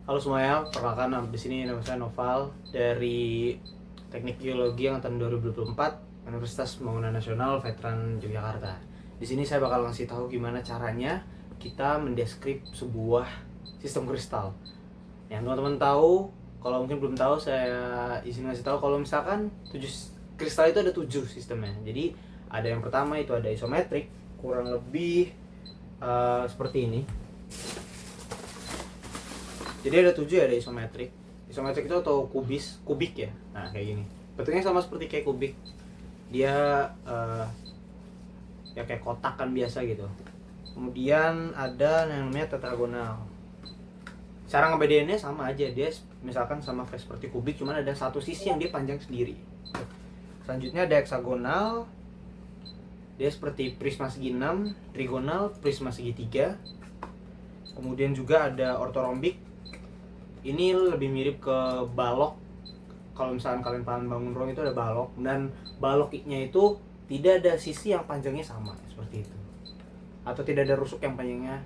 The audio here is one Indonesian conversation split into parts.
Halo semuanya, perkenalkan di sini nama saya Noval dari Teknik Geologi angkatan 2024 Universitas Pembangunan Nasional Veteran Yogyakarta. Di sini saya bakal ngasih tahu gimana caranya kita mendeskrip sebuah sistem kristal. Yang teman-teman tahu, kalau mungkin belum tahu, saya izin ngasih tahu kalau misalkan kristal itu ada 7 sistemnya. Jadi ada yang pertama itu ada isometrik, kurang lebih seperti ini. Jadi ada 7 ya, ada isometrik. Isometrik itu atau kubik ya. Nah kayak gini. Bentuknya sama seperti kayak kubik. Dia ya kayak kotak kan biasa gitu. Kemudian ada yang namanya tetragonal. Cara ngebedainnya sama aja, dia misalkan sama kayak seperti kubik, cuman ada satu sisi yang dia panjang sendiri. Selanjutnya ada heksagonal. Dia seperti prisma segi 6, trigonal, prisma segi 3. Kemudian juga ada ortorombik. Ini lebih mirip ke balok. Kalau misalkan kalian paham bangun ruang itu ada balok, dan baloknya itu tidak ada sisi yang panjangnya sama seperti itu, atau tidak ada rusuk yang panjangnya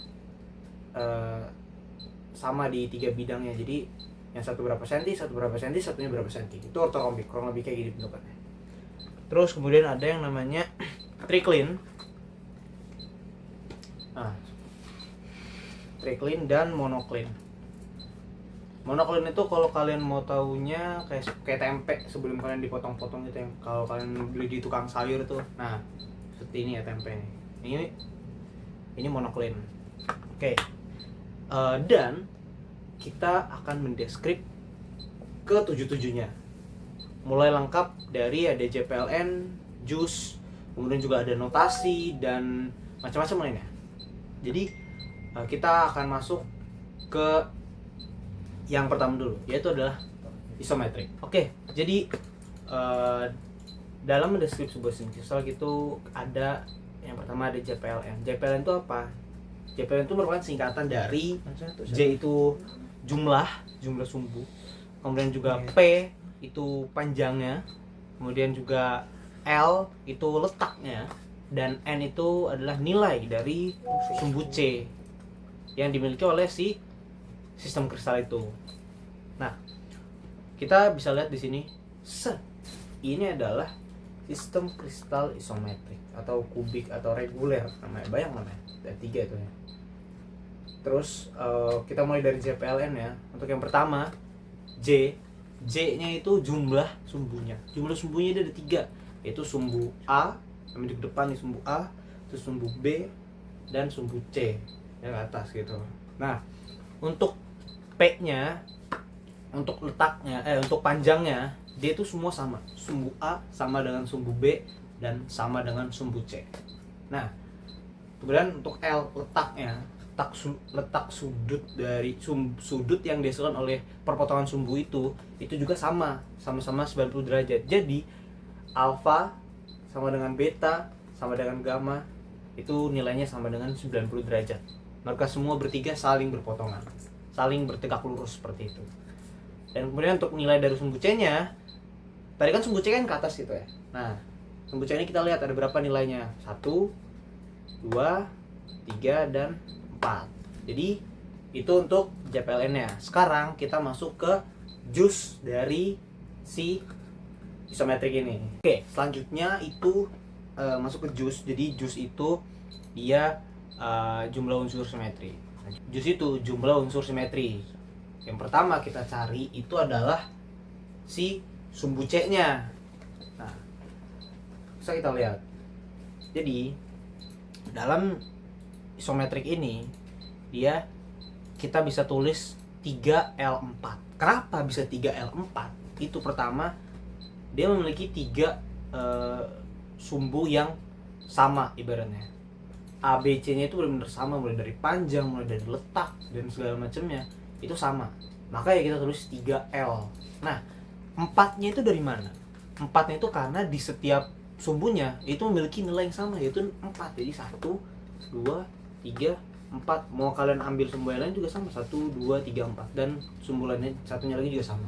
sama di 3 bidangnya. Jadi yang satu berapa senti, satu berapa senti, satunya berapa senti. Itu ortorombik, kurang lebih kayak gini bentukannya. Terus kemudian ada yang namanya tricline. Nah, tricline dan monocline. Monocline itu kalau kalian mau taunya kayak tempe sebelum kalian dipotong-potong gitu, yang kalau kalian beli di tukang sayur tuh. Nah, seperti ini ya tempe. Ini monocline. Oke. Dan kita akan mendeskrip ke 7-7-nya. Mulai lengkap dari ada JPLN, JUS, kemudian juga ada notasi dan macam-macam lainnya. Jadi kita akan masuk ke yang pertama dulu, yaitu adalah isometrik. Oke, jadi dalam mendeskripsi sebuah sistem kristal gitu ada yang pertama ada JPLN. JPLN itu apa? JPLN itu merupakan singkatan dari J itu jumlah sumbu, kemudian juga P itu panjangnya, kemudian juga L itu letaknya, dan N itu adalah nilai dari sumbu C yang dimiliki oleh si sistem kristal itu. Nah, kita bisa lihat di sini, ini adalah sistem kristal isometrik atau kubik atau reguler namanya, bayang namanya. Ada 3 itu ya. Terus kita mulai dari JPLN ya. Untuk yang pertama J-nya itu jumlah sumbunya. Jumlah sumbunya ada 3, yaitu sumbu A, yang di depan nih sumbu A, terus sumbu B, dan sumbu C yang atas gitu. Nah, untuk P-nya, untuk letaknya, untuk panjangnya, dia itu semua sama. Sumbu A sama dengan sumbu B dan sama dengan sumbu C. Nah, kemudian untuk L, letaknya, letak sudut dari sudut yang dihasilkan oleh perpotongan sumbu itu juga sama-sama 90 derajat. Jadi alfa sama dengan beta sama dengan gamma itu nilainya sama dengan 90 derajat. Maka semua bertiga saling berpotongan, saling bertegak lurus seperti itu. Dan kemudian untuk nilai dari sumbu C-nya, tadi kan sumbu C kan ke atas gitu ya. Nah, sumbu C ini kita lihat ada berapa nilainya, 1, 2, 3, dan 4. Jadi itu untuk JPLN-nya. Sekarang kita masuk ke JUS dari si isometrik ini. Oke, selanjutnya itu masuk ke JUS. Jadi JUS itu dia jumlah unsur simetri. JUS itu jumlah unsur simetri. Yang pertama kita cari itu adalah si sumbu C-nya. Nah, bisa kita lihat. Jadi dalam isometrik ini kita bisa tulis 3L4. Kenapa bisa 3L4? Itu pertama, dia memiliki 3 sumbu yang sama ibaratnya. A, B, C-nya itu benar-benar sama, mulai dari panjang, mulai dari letak, dan segala macamnya itu sama. Maka ya kita tulis 3L. Nah, 4-nya itu dari mana? 4-nya itu karena di setiap sumbunya itu memiliki nilai yang sama, yaitu 4. Jadi 1, 2, 3, 4. Mau kalian ambil sumbu lain juga sama, 1, 2, 3, 4. Dan sumbu lainnya satunya lagi juga sama.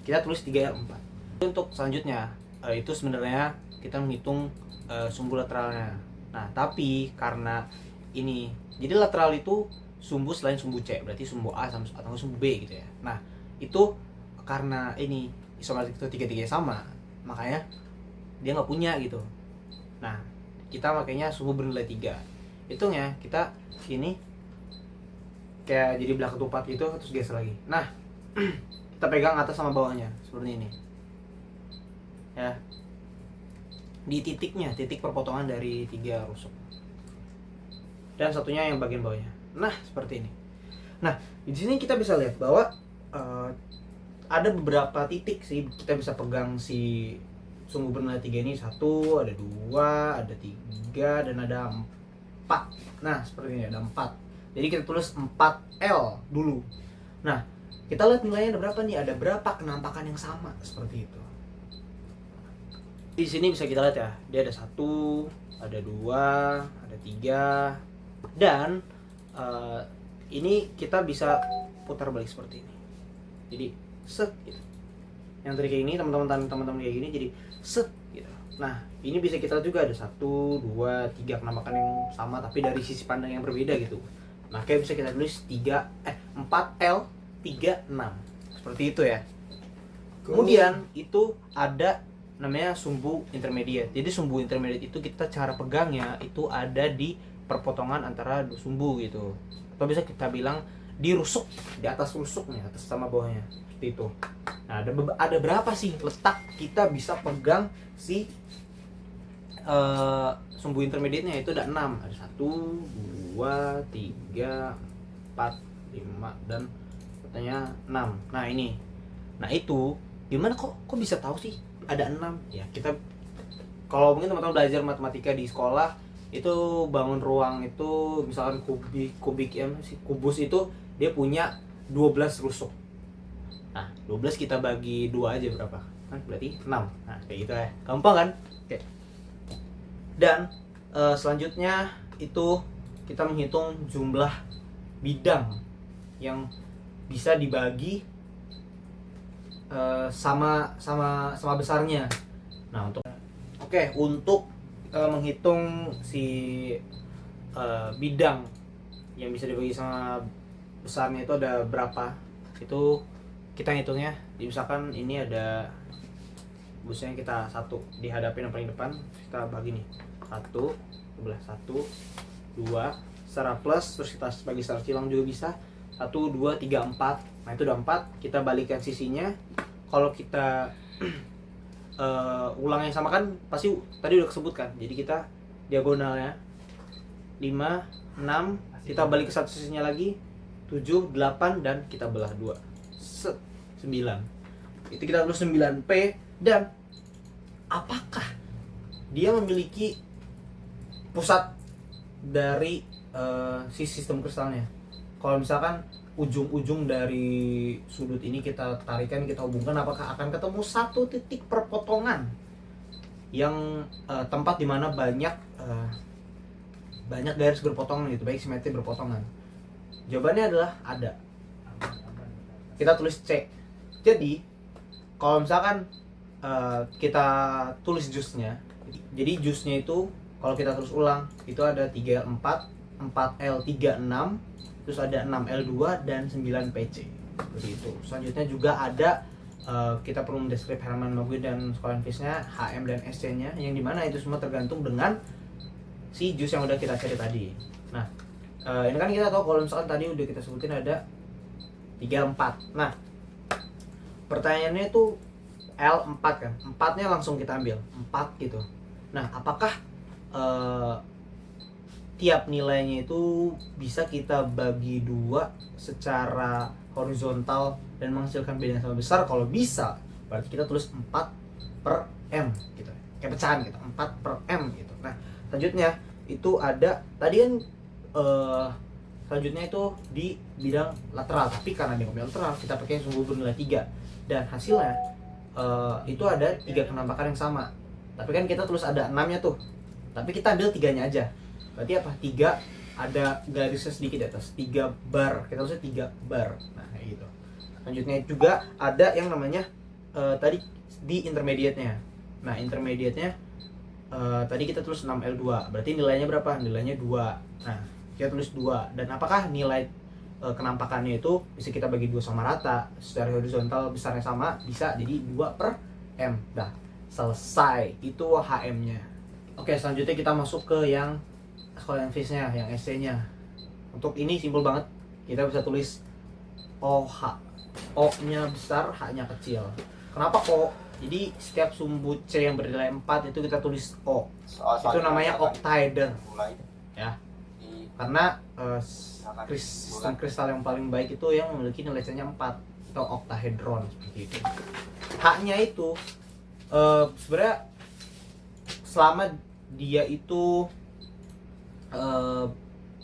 Kita tulis 3L4. Untuk selanjutnya, itu sebenarnya kita menghitung sumbu lateralnya. Nah, tapi karena ini, jadi lateral itu sumbu selain sumbu C, berarti sumbu A sama atau sumbu B gitu ya. Nah itu karena ini isomer itu tiga-tiganya sama, makanya dia nggak punya gitu. Nah kita makanya sumbu bernilai 3. Hitungnya kita ini kayak jadi belah ketupat gitu, terus geser lagi. Nah kita pegang atas sama bawahnya seperti ini ya, di titiknya, titik perpotongan dari 3 rusuk, dan satunya yang bagian bawahnya. Nah seperti ini. Nah di sini kita bisa lihat bahwa ada beberapa titik sih kita bisa pegang si sumbu bernilai 3 ini. 1, ada 2, ada 3, dan ada 4. Nah seperti ini, ada 4. Jadi kita tulis 4L dulu. Nah kita lihat nilainya ada berapa nih, ada berapa kenampakan yang sama seperti itu. Di sini bisa kita lihat ya, dia ada 1, ada 2, ada 3, dan ini kita bisa putar balik seperti ini. Jadi set gitu. Yang tadi kayak ini teman-teman kayak gini jadi set gitu. Nah ini bisa kita lihat juga ada 1, 2, 3 penampakan yang sama tapi dari sisi pandang yang berbeda gitu. Makanya bisa kita tulis 4L 36 seperti itu ya. Kemudian itu ada namanya sumbu intermediate. Jadi sumbu intermediate itu kita cara pegangnya itu ada di perpotongan antara dua sumbu gitu, atau bisa kita bilang di rusuk, di atas rusuknya, atas sama bawahnya seperti itu. Nah ada berapa sih letak kita bisa pegang si sumbu intermediate-nya, itu ada 6. Ada 1, 2, 3, 4, 5, dan katanya 6. Nah ini, nah itu gimana kok bisa tahu sih ada 6? Ya kita, kalau mungkin teman-teman belajar matematika di sekolah itu bangun ruang itu misalkan kubik ya, kubus itu dia punya 12 rusuk. Nah 12 kita bagi 2 aja berapa kan, berarti 6. Nah kayak gitu ya, gampang kan? Oke. Dan selanjutnya itu kita menghitung jumlah bidang yang bisa dibagi sama besarnya. Nah untuk menghitung si bidang yang bisa dibagi sama besarnya itu ada berapa, itu kita hitungnya. Misalkan ini ada busnya kita 1 dihadapin yang paling depan, kita bagi nih 1 sebelah 1, 2 secara plus, terus kita bagi secara silang juga bisa 1, 2, 3, 4. Nah itu udah 4, kita balikan sisinya. Kalau kita ulang yang sama kan pasti tadi udah kesebutkan, jadi kita diagonalnya 5, 6, kita balik ke satu sisinya lagi 7, 8, dan kita belah 2 set 9. Itu kita tulis 9P. Dan apakah dia memiliki pusat dari si sistem kristalnya? Kalau misalkan ujung-ujung dari sudut ini kita tarikan, kita hubungkan, apakah akan ketemu satu titik perpotongan yang tempat dimana banyak garis berpotongan gitu, baik simetri berpotongan? Jawabannya adalah ada. Kita tulis C. Jadi kalau misalkan kita tulis jusnya, jadi jusnya itu kalau kita terus ulang itu ada 3L4, 4L 36, terus ada 6L2 dan 9PC seperti itu. Selanjutnya juga ada kita perlu mendeskrip Hermann Maguire dan Schoenfisch-nya, HM dan SC-nya, yang dimana itu semua tergantung dengan si jus yang udah kita cari tadi. Nah ini kan kita tahu kalau misalkan tadi udah kita sebutin ada 3L4. Nah pertanyaannya itu L4 kan, 4-nya langsung kita ambil 4 gitu. Nah apakah tiap nilainya itu bisa kita bagi 2 secara horizontal dan menghasilkan beda yang sama besar? Kalau bisa, berarti kita tulis 4/M gitu, kayak pecahan gitu, 4/M gitu. Nah selanjutnya itu ada tadi kan selanjutnya itu di bidang lateral, tapi karena dia ngomong lateral kita pakai sumbu bernilai 3, dan hasilnya itu ada 3 penampakan yang sama. Tapi kan kita tulis ada 6-nya tuh, tapi kita ambil 3-nya aja. Berarti apa? 3 ada garisnya sedikit di atas, 3 bar, kita tulisnya 3 bar. Nah kayak gitu. Selanjutnya juga ada yang namanya tadi di intermediate-nya. Nah intermediate-nya tadi kita tulis 6L2, berarti nilainya berapa? Nilainya 2. Nah kita tulis 2. Dan apakah nilai kenampakannya itu bisa kita bagi 2 sama rata, secara horizontal besarnya sama, bisa, jadi 2/m. Dah, selesai. Itu HM-nya. Oke, selanjutnya kita masuk ke yang Schoenfish-nya, yang SC-nya. Untuk ini simpel banget, kita bisa tulis OH. O-nya besar, H-nya kecil. Kenapa O? Jadi setiap sumbu C yang bernilai 4 itu kita tulis O. Itu namanya octaeder. Ya. Karena sistem kristal yang paling baik itu yang memiliki nilai C-nya 4 atau octahedron seperti itu. H-nya itu sebenarnya selama dia itu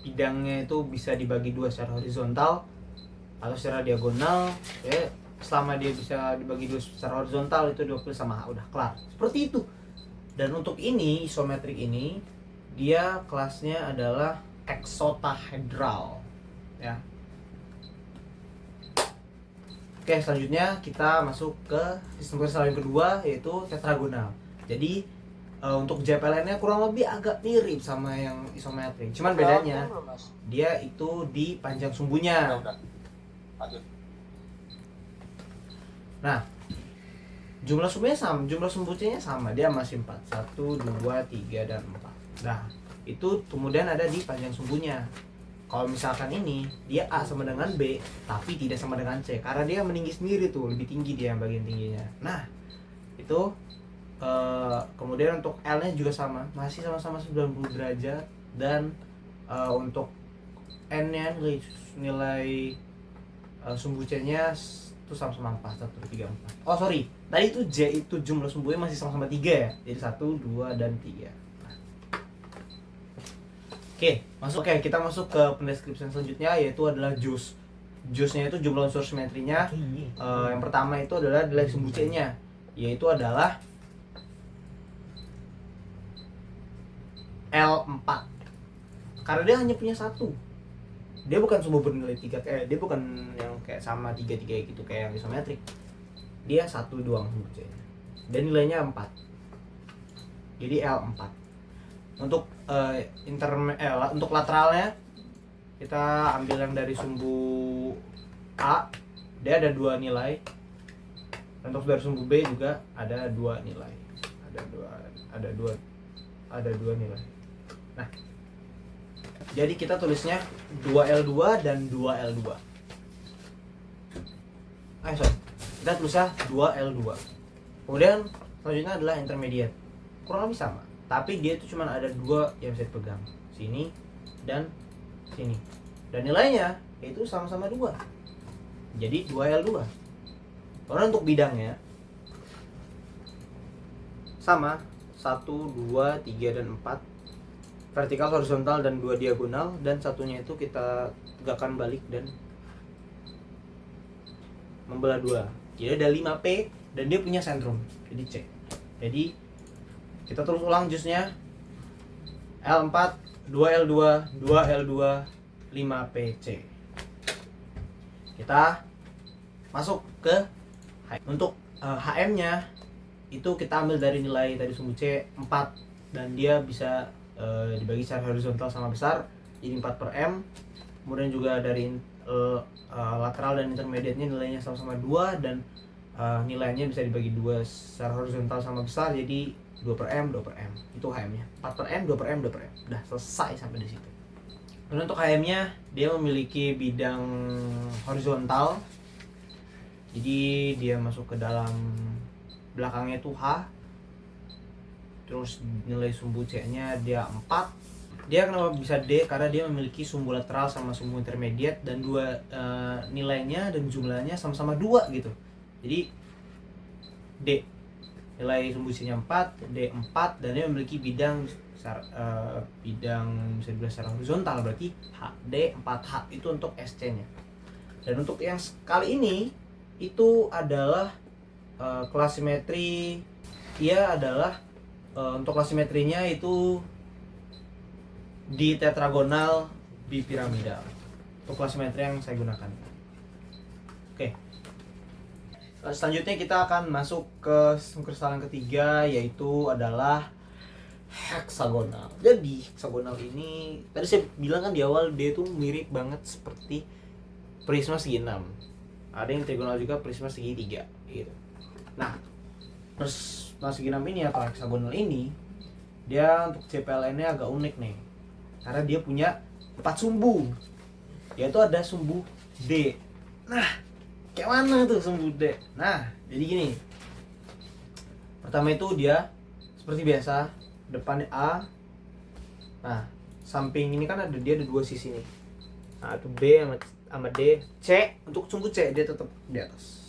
bidangnya itu bisa dibagi 2 secara horizontal atau secara diagonal, ya selama dia bisa dibagi 2 secara horizontal itu 20 sama H, udah kelar. Seperti itu. Dan untuk ini isometrik ini dia kelasnya adalah exotahedral, ya. Oke, selanjutnya kita masuk ke sistem kristal yang kedua, yaitu tetragonal. Jadi untuk JPLN-nya kurang lebih agak mirip sama yang isometrik. Cuman bedanya dia itu di panjang sumbunya. Nah, jumlah sumbunya sama, jumlah sumbu C-nya sama, dia masih 4. 1, 2, 3, dan 4. Nah, itu kemudian ada di panjang sumbunya. Kalau misalkan ini, dia A sama dengan B, tapi tidak sama dengan C, karena dia meninggi sendiri tuh, lebih tinggi dia yang bagian tingginya. Nah, itu kemudian untuk L-nya juga sama, masih sama-sama 90 derajat. Dan untuk N-nya, nilai sumbu C-nya itu sama-sama 4, 1, 3, 4. Oh sorry, tadi itu J itu jumlah sumbunya masih sama-sama 3 ya. Jadi 1, 2, dan 3. Nah. Oke, kita masuk ke pendeskripsian selanjutnya, yaitu adalah JUS. JUS-nya itu jumlah unsur simetrinya. Yang pertama itu adalah nilai sumbu C-nya, yaitu adalah L4. Karena dia hanya punya 1. Dia bukan sumbu bernilai 3, dia bukan yang kayak sama 3 gitu kayak yang isometrik. Dia 1 doang sumbu C-nya. Dan nilainya 4. Jadi L4. Untuk untuk lateralnya kita ambil yang dari sumbu A, dia ada 2 nilai. Untuk dari sumbu B juga ada 2 nilai. Ada dua nilai. Nah, jadi kita tulisnya 2L2 dan 2L2. Kita tulisnya 2L2. Kemudian selanjutnya adalah intermediate. Kurang lebih sama, tapi dia itu cuma ada 2 yang bisa dipegang, sini dan sini. Dan nilainya itu sama-sama 2. Jadi 2L2. Karena untuk bidangnya sama, 1, 2, 3, dan 4. Vertikal, horizontal, dan 2 diagonal. Dan satunya itu kita tegakkan balik dan membelah 2. Jadi ada 5P dan dia punya sentrum, jadi C. Jadi kita terus ulang jusnya. L4, 2L2, 2L2, 5PC. Kita masuk ke untuk HM-nya itu kita ambil dari nilai tadi sumbu C 4, dan dia bisa dibagi secara horizontal sama besar, jadi 4/m. Kemudian juga dari lateral dan intermediate-nya nilainya sama-sama 2, dan nilainya bisa dibagi 2 secara horizontal sama besar, jadi 2/m, 2/m. Itu HM-nya. 4/m, 2/m, 2/m. Udah selesai sampai di situ. Dan untuk HM-nya dia memiliki bidang horizontal. Jadi dia masuk ke dalam belakangnya itu H. Terus nilai sumbu C-nya dia 4. Dia kenapa bisa D? Karena dia memiliki sumbu lateral sama sumbu intermediate, dan nilainya dan jumlahnya sama-sama 2 gitu. Jadi D. Nilai sumbu C-nya 4, D 4, dan dia memiliki bidang bisa dibilang secara horizontal, berarti HD 4H itu untuk SC-nya. Dan untuk yang kali ini itu adalah kelas simetri. Ia adalah untuk kelas simetrinya itu di tetragonal bipiramidal. Untuk kelas simetri yang saya gunakan. Oke. Selanjutnya kita akan masuk ke sistem kristal yang ketiga, yaitu adalah heksagonal. Jadi heksagonal ini tadi saya bilang kan di awal dia tuh mirip banget seperti prisma segi 6. Ada yang trigonal juga prisma segi 3 gitu. Nah, prisma segi 6 ini atau heksagonal ini dia untuk CPLN-nya agak unik nih. Karena dia punya 4 sumbu. Dia tuh ada sumbu D. Nah, kayak mana tuh sumbu D? Nah, jadi gini. Pertama itu dia seperti biasa, depannya A. Nah, samping ini kan dia ada 2 sisi nih. Nah, itu B sama D. C, untuk sumbu C dia tetap di atas.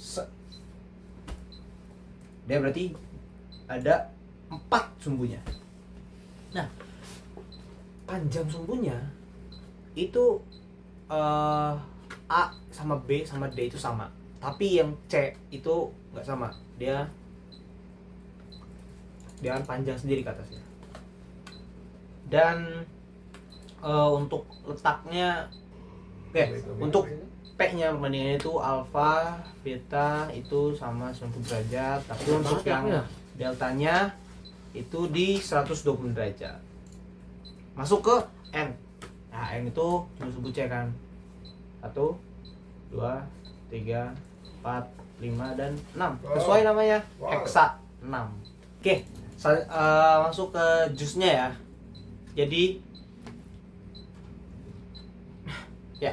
Dia berarti ada 4 sumbunya. Nah, panjang sumbunya itu A sama B sama D itu sama. Tapi yang C itu nggak sama. Dia kan panjang sendiri ke atasnya. Dan untuk letaknya untuk P-nya perbandingannya itu alfa, beta itu sama 90 derajat. Tapi untuk yang deltanya itu di 120 derajat. Masuk ke N. Nah, N itu cuma sumbu C kan. 1, 2, 3, 4, 5, dan 6. Sesuai namanya, heksa 6. Oke, masuk ke jusnya ya. Jadi ya,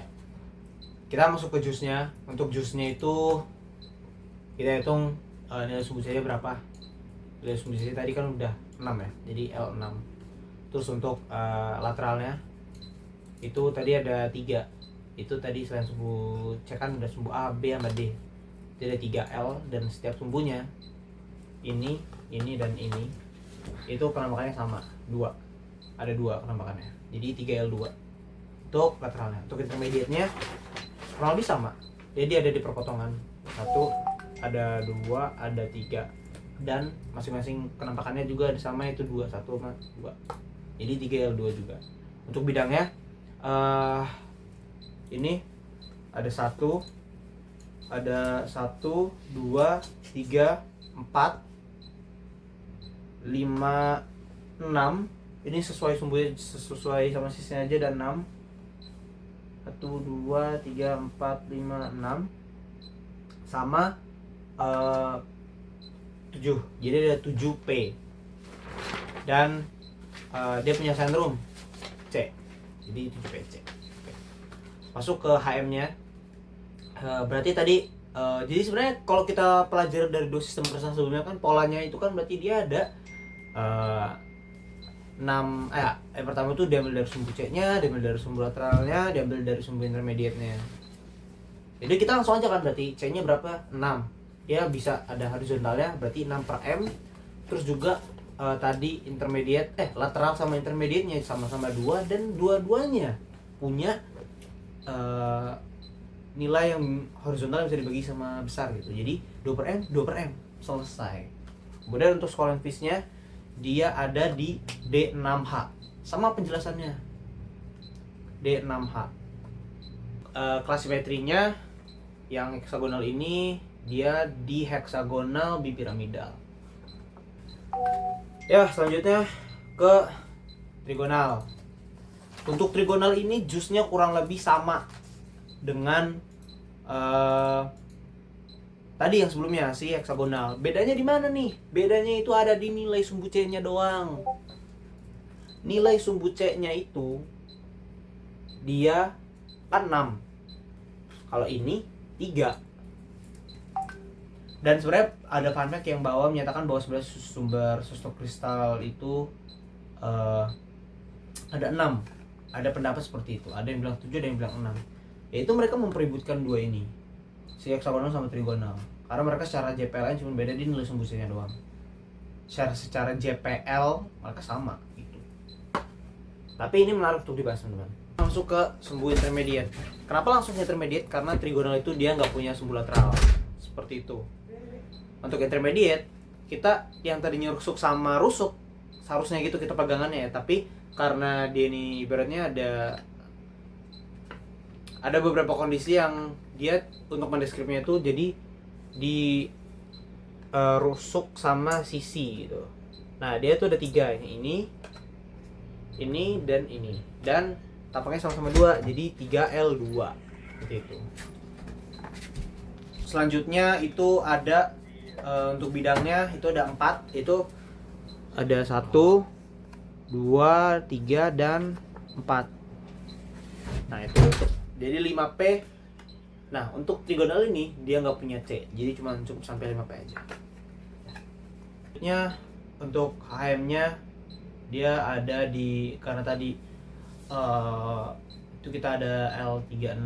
kita masuk ke jusnya. Untuk jusnya itu kita hitung nilai sumbu C-nya berapa. Nilai sumbu C tadi kan udah 6 ya, jadi L6. Terus untuk lateralnya itu tadi ada 3. Itu tadi selain sumbu C kan udah sumbu A, B, sama D. Jadi ada 3 L, dan setiap sumbunya ini, dan ini itu penampakannya sama, 2. Ada 2 penampakannya. Jadi 3L2 untuk lateralnya. Untuk intermediate-nya kurang lebih sama. Jadi ada di perpotongan. 1, ada 2, ada 3. Dan masing-masing penampakannya juga sama, itu 2, 1 sama 2. Jadi 3L2 juga. Untuk bidangnya ini ada 1, 2, 3, 4, 5, 6. Ini sesuai sumbunya, sesuai sama sisinya aja, dan 6. 1, 2, 3, 4, 5, 6 sama 7. Jadi ada 7P. Dan dia punya sentrum C. Jadi 7PC. Masuk ke HM-nya. Berarti tadi jadi sebenarnya kalau kita pelajari dari 2 sistem persamaan sebelumnya kan polanya itu kan berarti dia ada 6. Yang pertama itu diambil dari sumbu C-nya, diambil dari sumbu lateralnya, diambil dari sumbu intermediate-nya. Jadi kita langsung aja kan, berarti C-nya berapa? 6. Dia bisa ada horizontalnya, berarti 6 per M. Terus juga tadi intermediate, lateral sama intermediate-nya sama-sama 2, dan dua-duanya punya nilai yang horizontal bisa dibagi sama besar gitu. Jadi 2 per M, 2 per M, selesai. Kemudian untuk scoring fees-nya dia ada di D6H. Sama penjelasannya. D6H. Klasimetrinya yang heksagonal ini dia di heksagonal bipiramidal. Ya, selanjutnya ke trigonal. Untuk trigonal ini jusnya kurang lebih sama dengan tadi yang sebelumnya si heksagonal. Bedanya di mana nih? Bedanya itu ada di nilai sumbu C-nya doang. Nilai sumbu C-nya itu dia kan 6. Kalau ini 3. Dan sebenarnya ada fun fact yang menyatakan bahwa sebenarnya sumber sustok kristal itu ada 6. Ada pendapat seperti itu. Ada yang bilang 7, ada yang bilang 6. Yaitu mereka mempeributkan 2 ini, si heksagonal sama trigonal. Karena mereka secara JPL cuma beda di nilai sumbu C-nya doang. Secara JPL mereka sama gitu. Tapi ini menarik untuk dibahas, teman-teman. Langsung ke sumbu intermediate. Kenapa langsung intermediate? Karena trigonal itu dia nggak punya sumbu lateral. Seperti itu. Untuk intermediate, kita yang tadinya rusuk sama rusuk, seharusnya gitu kita pegangannya ya. Tapi karena dia ini ibaratnya ada beberapa kondisi yang dia untuk mendeskripsinya itu jadi di rusuk sama sisi gitu. Nah, dia tuh ada 3, ini, dan ini. Dan tampaknya sama-sama 2, jadi 3L2. Seperti itu. Selanjutnya itu ada untuk bidangnya itu ada 4, itu ada 1, 2, 3, dan 4. Nah, itu jadi 5P. Nah, untuk trigonal ini dia nggak punya C, jadi cuma cukup sampai 5P aja. Selanjutnya untuk HM-nya dia ada di, karena tadi itu kita ada L36,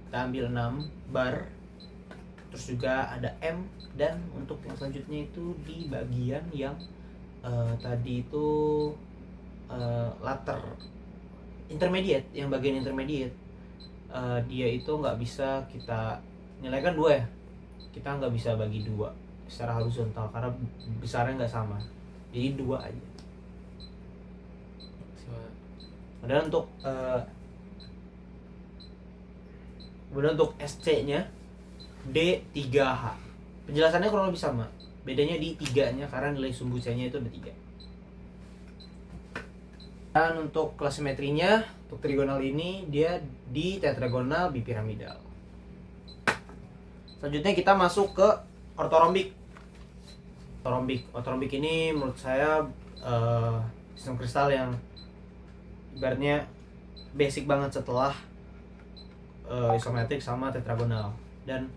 kita ambil 6 bar, terus juga ada M, dan untuk yang selanjutnya itu di bagian yang tadi itu latar intermediate, yang bagian intermediate dia itu nggak bisa kita nilaikan 2 ya, kita nggak bisa bagi 2 secara horizontal karena besarnya nggak sama, jadi 2 aja. Kemudian untuk SC-nya D3H. Penjelasannya kurang lebih sama. Bedanya di 3-nya karena nilai sumbu C-nya itu ada 3. Dan untuk klasimetrinya, untuk trigonal ini dia di tetragonal bipiramidal. Selanjutnya kita masuk ke ortorombik. Ortorombik ini menurut saya sistem kristal yang ibaratnya basic banget setelah isometrik sama tetragonal. Dan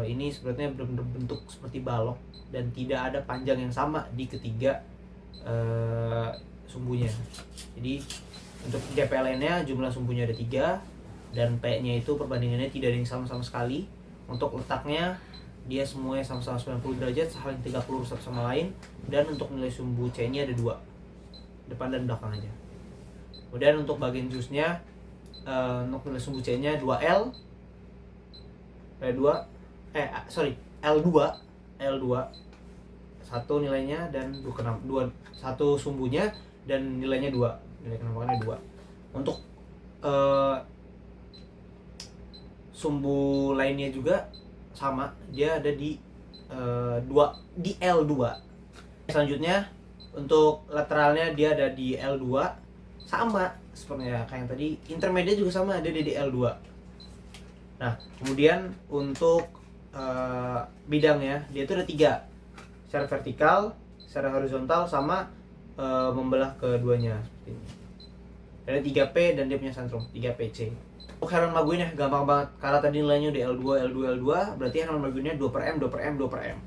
ini sebenarnya berbentuk seperti balok dan tidak ada panjang yang sama di ketiga sumbunya. Jadi untuk JPLN-nya jumlah sumbunya ada 3, dan P-nya itu perbandingannya tidak ada yang sama sekali. Untuk letaknya dia semuanya sama-sama 90 derajat, saling tegak lurus satu sama lain, dan untuk nilai sumbu C-nya ada 2, depan dan belakang aja. Kemudian untuk bagian jusnya untuk nilai sumbu C-nya 2L, L2 satu nilainya, dan satu sumbunya dan nilainya 2, nilai kenampakannya 2. Untuk sumbu lainnya juga sama, dia ada di 2 di L2. Selanjutnya untuk lateralnya dia ada di L2, sama sebenarnya kayak yang tadi. Intermediate juga sama, ada di L2. Nah, kemudian untuk bidangnya dia itu ada 3, secara vertikal, secara horizontal, sama membelah keduanya seperti ini. Ada 3P dan dia punya sentrum 3PC. Untuk Hermann-Marguinnya gampang banget, karena tadi nilainya di L2, berarti Hermann-Marguinnya 2/M.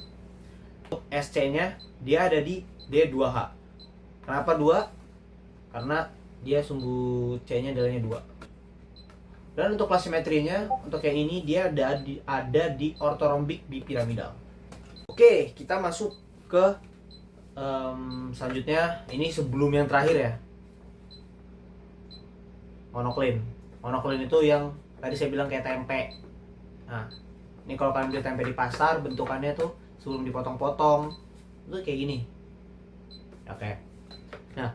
Untuk SC-nya dia ada di D2H. Kenapa 2? Karena dia sumbu C-nya nilainya 2. Dan untuk klasimetrinya, untuk yang ini dia ada di ortorombik bipiramidal. Oke, kita masuk ke selanjutnya. Ini sebelum yang terakhir ya, monoklin. Monoklin itu yang tadi saya bilang kayak tempe. Nah, ini kalau kalian beli tempe di pasar, bentukannya tuh sebelum dipotong-potong itu kayak gini. Oke. Nah,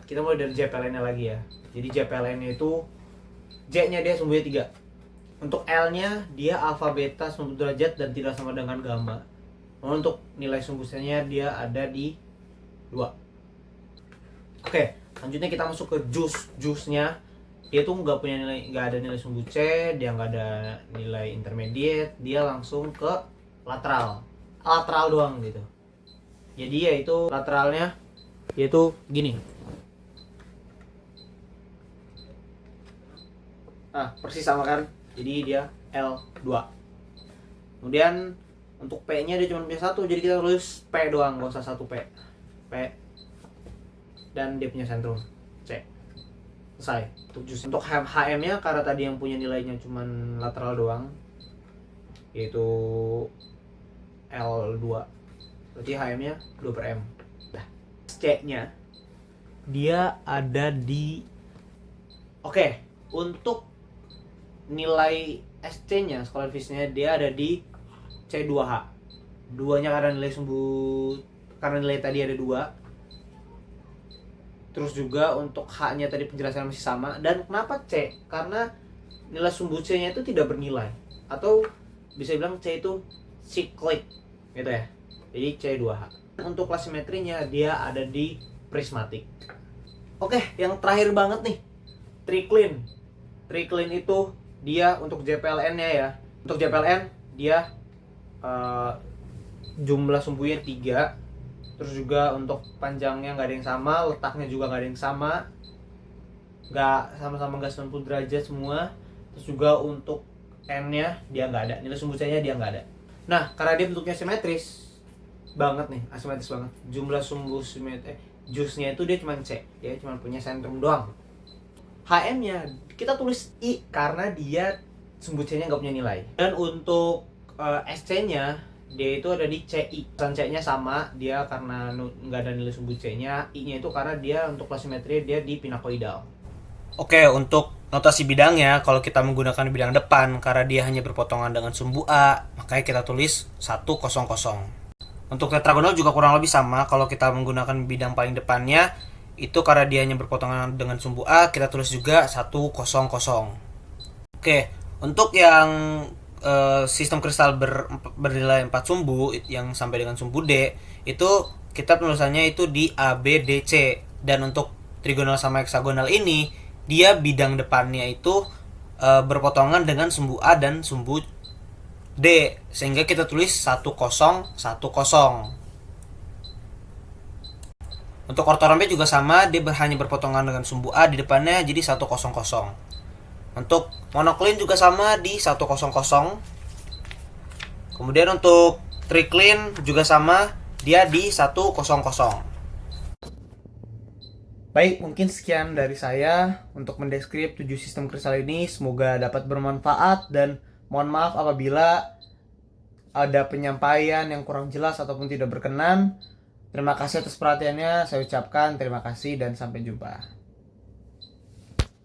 kita mulai dari JPLN-nya lagi ya. Jadi JPLN-nya itu J-nya dia sumbunya 3. Untuk L-nya dia alfa beta 90 derajat dan tidak sama dengan gamma. Untuk nilai sumbu C-nya dia ada di 2. Oke, selanjutnya kita masuk ke jus-jusnya. Dia tuh nggak ada nilai sumbu C, dia nggak ada nilai intermediate, dia langsung ke lateral doang gitu. Jadi ya itu lateralnya yaitu gini. Nah, persis sama kan? Jadi dia L2. Kemudian untuk P-nya dia cuma punya 1, jadi kita tulis P doang, nggak usah 1P. P. Dan dia punya sentrum C. Selesai. Untuk HM-nya karena tadi yang punya nilainya cuma lateral doang, yaitu L2. Berarti HM-nya 2/M. Nah, C-nya dia ada di untuk nilai SC-nya, skala Fish-nya dia ada di C2H. 2-nya karena nilai tadi ada 2. Terus juga untuk H-nya tadi penjelasan masih sama. Dan kenapa C? Karena nilai sumbu C-nya itu tidak bernilai, atau bisa bilang C itu cyclic gitu ya. Jadi C2H. Untuk klasimetrinya dia ada di prismatik. Oke, yang terakhir banget nih, tricline. Tricline itu dia untuk JPLN-nya ya. Untuk JPLN dia jumlah sumbunya 3. Terus juga untuk panjangnya nggak ada yang sama, letaknya juga nggak ada yang sama, nggak sama-sama nggak 90 derajat semua. Terus juga untuk N-nya dia nggak ada, nilai sumbu C-nya dia nggak ada. Nah, karena dia bentuknya simetris banget nih, asimetris banget. Jumlah sumbu jusnya itu dia cuma C, dia cuma punya sentrum doang. HM-nya kita tulis I karena dia sumbu C-nya nggak punya nilai. Dan untuk SC-nya dia itu ada di CI. C-nya sama, dia karena nggak ada nilai sumbu C-nya. I-nya itu karena dia untuk klasimetri dia di pinakoidal. Oke, untuk notasi bidangnya, kalau kita menggunakan bidang depan karena dia hanya berpotongan dengan sumbu A, makanya kita tulis 100. Untuk tetragonal juga kurang lebih sama. Kalau kita menggunakan bidang paling depannya, itu karena dia hanya berpotongan dengan sumbu A, kita tulis juga 100. Oke, untuk yang sistem kristal bernilai 4 sumbu yang sampai dengan sumbu D, itu kita penulisannya itu di A, B, D, C. Dan untuk trigonal sama heksagonal ini, dia bidang depannya itu berpotongan dengan sumbu A dan sumbu D, sehingga kita tulis 1010. Untuk ortorombe juga sama, dia hanya berpotongan dengan sumbu A di depannya, jadi 100. Untuk monocline juga sama di 100. Kemudian untuk tricline juga sama, dia di 100. Baik, mungkin sekian dari saya untuk mendeskrip 7 sistem kristal ini. Semoga dapat bermanfaat dan mohon maaf apabila ada penyampaian yang kurang jelas ataupun tidak berkenan. Terima kasih atas perhatiannya. Saya ucapkan terima kasih dan sampai jumpa.